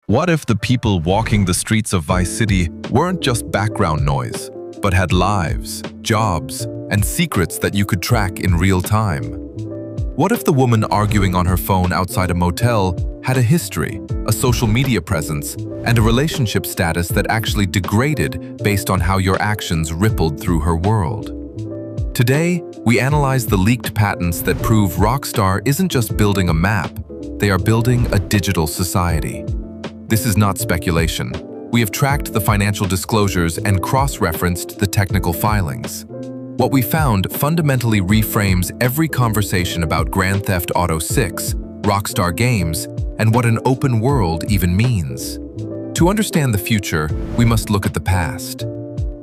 What if the people walking the streets of Vice City weren't just background noise, but had lives, jobs, and secrets that you could track in real time? What if the woman arguing on her phone outside a motel had a history, a social media presence, and a relationship status that actually degraded based on how your actions rippled through her world? Today, we analyze the leaked patents that prove Rockstar isn't just building a map, they are building a digital society. This is not speculation. We have tracked the financial disclosures and cross-referenced the technical filings. What we found fundamentally reframes every conversation about Grand Theft Auto 6, Rockstar Games, and what an open world even means. To understand the future, we must look at the past.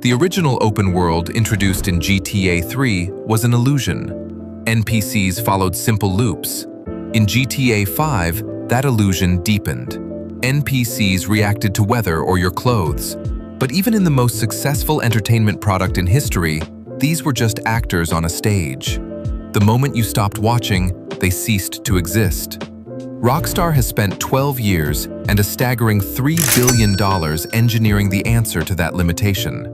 The original open world introduced in GTA 3 was an illusion. NPCs followed simple loops. In GTA 5, that illusion deepened. NPCs reacted to weather or your clothes. But even in the most successful entertainment product in history, these were just actors on a stage. The moment you stopped watching, they ceased to exist. Rockstar has spent 12 years and a staggering $3 billion engineering the answer to that limitation.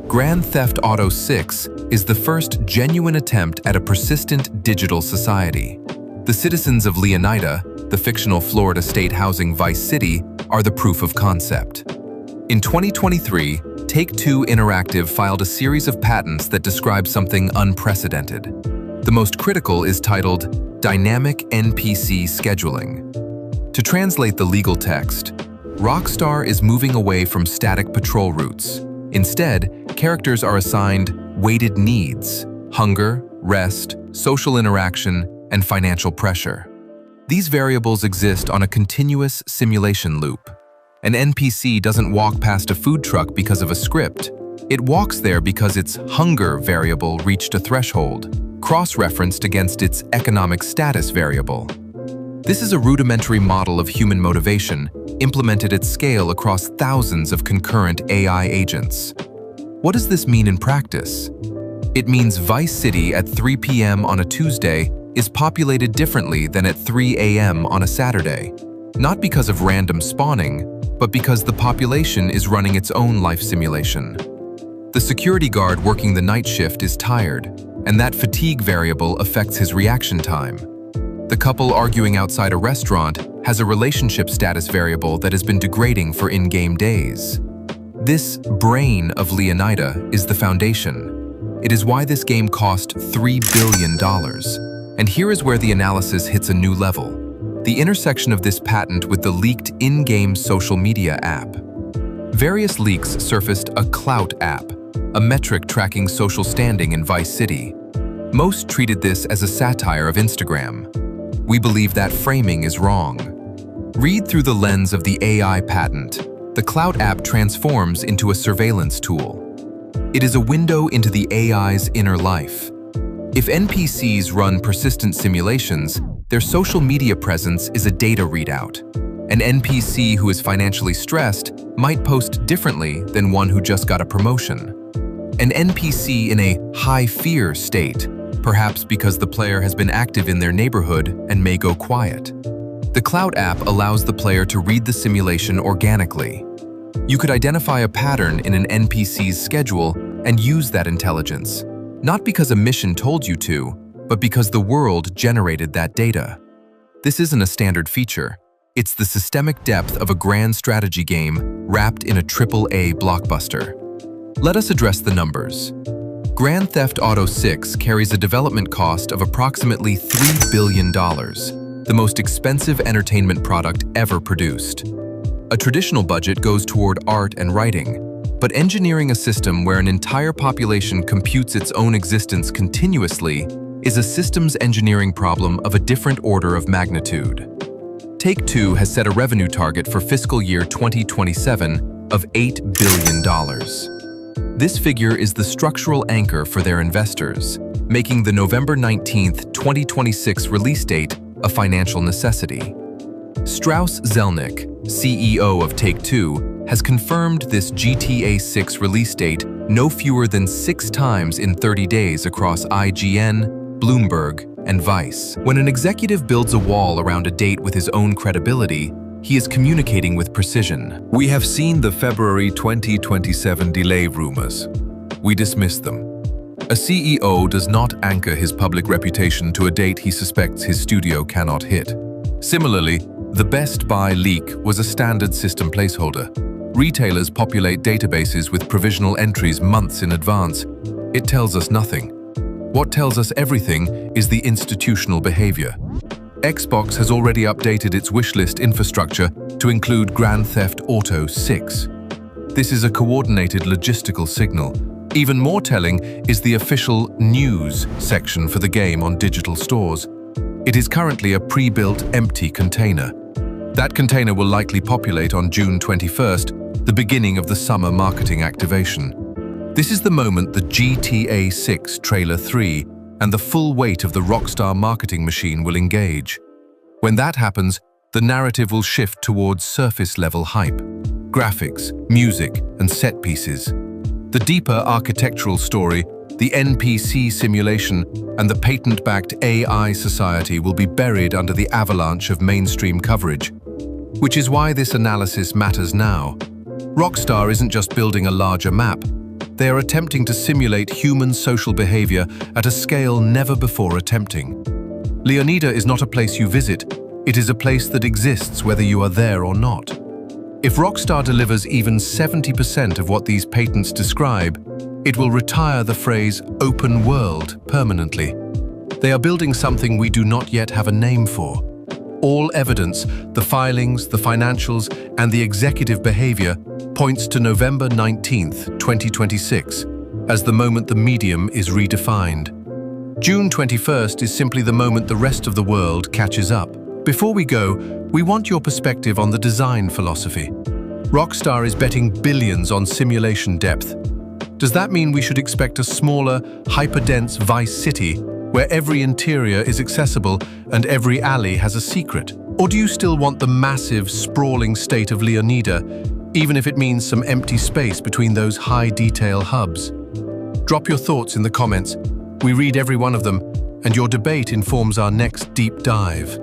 Grand Theft Auto 6 is the first genuine attempt at a persistent digital society. The citizens of Leonida, the fictional Florida state housing Vice City, are the proof of concept. In 2023, Take-Two Interactive filed a series of patents that describe something unprecedented. The most critical is titled Dynamic NPC Scheduling. To translate the legal text, Rockstar is moving away from static patrol routes. Instead, characters are assigned weighted needs: hunger, rest, social interaction, and financial pressure. These variables exist on a continuous simulation loop. An NPC doesn't walk past a food truck because of a script. It walks there because its hunger variable reached a threshold, cross-referenced against its economic status variable. This is a rudimentary model of human motivation, implemented at scale across thousands of concurrent AI agents. What does this mean in practice? It means Vice City at 3 p.m. on a Tuesday is populated differently than at 3 a.m. on a Saturday, not because of random spawning, but because the population is running its own life simulation. The security guard working the night shift is tired, and that fatigue variable affects his reaction time. The couple arguing outside a restaurant has a relationship status variable that has been degrading for in-game days. This brain of Leonida is the foundation. It is why this game cost $3 billion. And here is where the analysis hits a new level: the intersection of this patent with the leaked in-game social media app. Various leaks surfaced a clout app, a metric tracking social standing in Vice City. Most treated this as a satire of Instagram. We believe that framing is wrong. Read through the lens of the AI patent. The clout app transforms into a surveillance tool. It is a window into the AI's inner life. If NPCs run persistent simulations, their social media presence is a data readout. An NPC who is financially stressed might post differently than one who just got a promotion. An NPC in a high-fear state, perhaps because the player has been active in their neighborhood and may go quiet. The Clout app allows the player to read the simulation organically. You could identify a pattern in an NPC's schedule and use that intelligence, not because a mission told you to, but because the world generated that data. This isn't a standard feature. It's the systemic depth of a grand strategy game wrapped in a AAA blockbuster. Let us address the numbers. Grand Theft Auto 6 carries a development cost of approximately $3 billion, the most expensive entertainment product ever produced. A traditional budget goes toward art and writing, but engineering a system where an entire population computes its own existence continuously is a systems engineering problem of a different order of magnitude. Take-Two has set a revenue target for fiscal year 2027 of $8 billion. This figure is the structural anchor for their investors, making the November 19, 2026 release date a financial necessity. Strauss Zelnick, CEO of Take-Two, has confirmed this GTA 6 release date no fewer than 6 times in 30 days across IGN, Bloomberg, and Vice. When an executive builds a wall around a date with his own credibility, he is communicating with precision. We have seen the February 2027 delay rumors. We dismiss them. A CEO does not anchor his public reputation to a date he suspects his studio cannot hit. Similarly, the Best Buy leak was a standard system placeholder. Retailers populate databases with provisional entries months in advance. It tells us nothing. What tells us everything is the institutional behavior. Xbox has already updated its wishlist infrastructure to include Grand Theft Auto 6. This is a coordinated logistical signal. Even more telling is the official news section for the game on digital stores. It is currently a pre-built empty container. That container will likely populate on June 21st, the beginning of the summer marketing activation. This is the moment the GTA 6 Trailer 3 and the full weight of the Rockstar marketing machine will engage. When that happens, the narrative will shift towards surface-level hype, graphics, music, and set pieces. The deeper architectural story, the NPC simulation, and the patent-backed AI society will be buried under the avalanche of mainstream coverage. Which is why this analysis matters now. Rockstar isn't just building a larger map. They are attempting to simulate human social behavior at a scale never before attempting. Leonida is not a place you visit. It is a place that exists whether you are there or not. If Rockstar delivers even 70% of what these patents describe, it will retire the phrase open world permanently. They are building something we do not yet have a name for. All evidence, the filings, the financials, and the executive behavior points to November 19th, 2026, as the moment the medium is redefined. June 21st is simply the moment the rest of the world catches up. Before we go, we want your perspective on the design philosophy. Rockstar is betting billions on simulation depth. Does that mean we should expect a smaller, hyper-dense Vice City where every interior is accessible and every alley has a secret? Or do you still want the massive, sprawling state of Leonida, even if it means some empty space between those high-detail hubs? Drop your thoughts in the comments. We read every one of them, and your debate informs our next deep dive.